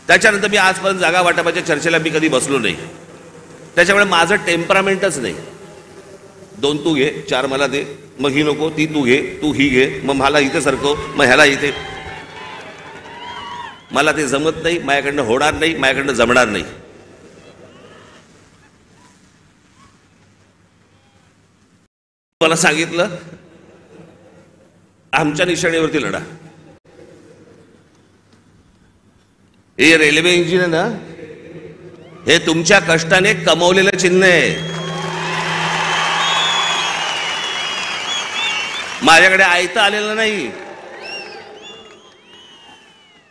त्याच्यानंतर मी आजपर्यंत जागा वाटपाच्या चर्चेला मी कधी बसलो नाही. त्याच्यामुळे माझं टेम्परामेंटच नाही. 2 तू घे, 4 मला दे, मग ही नको, ती तू घे, तू ही घे, मग मला इथे सरकव, मग ह्याला इथे. मला ते जमत नाही, माझ्याकडनं होणार नाही, माझ्याकडनं जमणार नाही. मला सांगितलं आमच्या निशाणीवरती लढा. हे रेल्वे इंजिन आहे ना, हे तुमच्या कष्टाने कमवलेलं चिन्ह आहे. माझ्याकडे आयतं आलेलं नाही,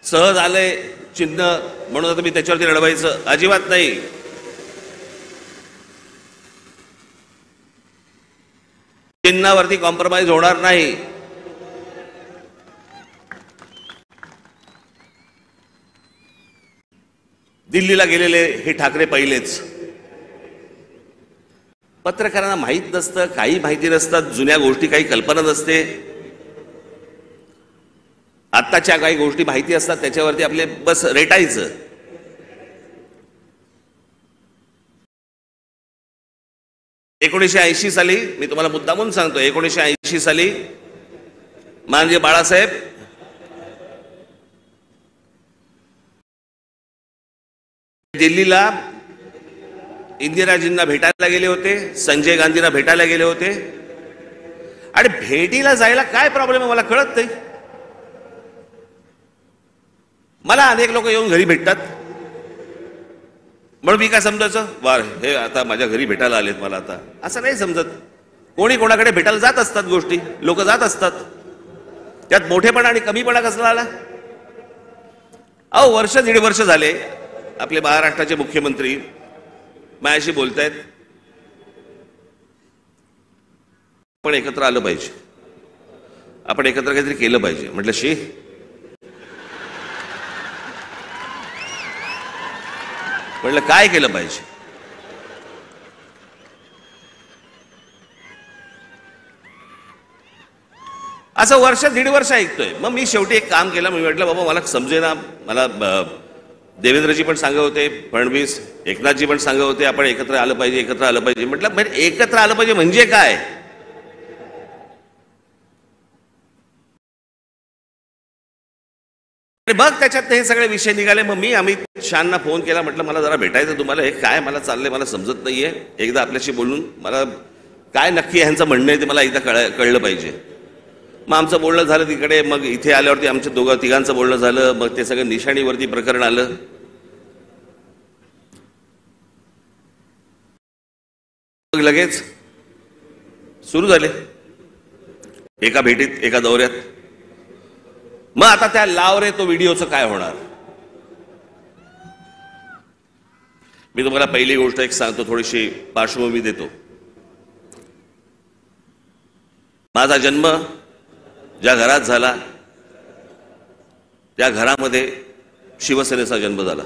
सहज आलंय चिन्ह म्हणून आता मी त्याच्यावरती लढवायचं अजिबात नाही. चिन्हावरती कॉम्प्रोमाइज होणार नाही. दिल्लीला गेलेले हे ठाकरे पहिलेच. पत्रकारांना माहीत नसतं, काही माहिती नसतात, जुन्या गोष्टी काही कल्पना नसते. आत्ताच्या काही गोष्टी माहिती असतात, त्याच्यावरती आपले बस रेटायचं. एकोणीसशे साली मी तुम्हाला मुद्दामून सांगतो, 1980 साली माननीय बाळासाहेब दिल्लीला इंदिराजींना भेटायला गेले होते, संजय गांधींना भेटायला गेले होते. आणि भेटीला जायला काय प्रॉब्लेम आहे मला कळत नाही. मला अनेक लोक येऊन घरी भेटतात म्हणून मी काय समजायचं, वार हे आता माझ्या घरी भेटायला आलेत मला, आता असं नाही समजत. कोणी कोणाकडे भेटायला जात असतात, गोष्टी लोक जात असतात. त्यात मोठेपणा आणि कमीपणा कसला आला. अहो वर्ष 1.5 वर्ष झाले आपले महाराष्ट्राचे मुख्यमंत्री माझ्याशी बोलतायत, आपण एकत्र आलं पाहिजे, आपण एकत्र काहीतरी केलं पाहिजे. म्हटलं शी, म्हटलं काय केलं पाहिजे. असं वर्ष 1.5 वर्ष ऐकतोय. मग मी शेवटी एक काम केलं. मी म्हटलं बाबा मला समजेना. मला देवेंद्रजी पण सांगत होते, फडणवीस, एकनाथजी पण सांगत होते आपण एकत्र आलं पाहिजे, एकत्र आलं पाहिजे. म्हटलं एकत्र आलं पाहिजे म्हणजे काय. मग त्याच्यात हे सगळे विषय निघाले. मग मी अमित शहांना फोन केला, म्हटलं मला जरा भेटायचं तुम्हाला, हे काय मला चाललंय मला समजत नाहीये, एकदा आपल्याशी बोलून मला काय नक्की ह्यांचं म्हणणं आहे ते मला एकदा कळलं पाहिजे. मग आमचं बोलणं झालं तिकडे. मग इथे आल्यावरती आमच्या तिघांचं बोलणं झालं. मग ते सगळं निशाणीवरती प्रकरण आलं. मग लगेच सुरू झाले एका भेटीत, एका दौऱ्यात. मग आता त्या लाव रे तो व्हिडिओचं काय होणार. मी तुम्हाला पहिली गोष्ट एक सांगतो, थोडीशी पार्श्वभूमी देतो. माझा जन्म ज्या घरात झाला त्या घरामध्ये शिवसेनेचा जन्म झाला.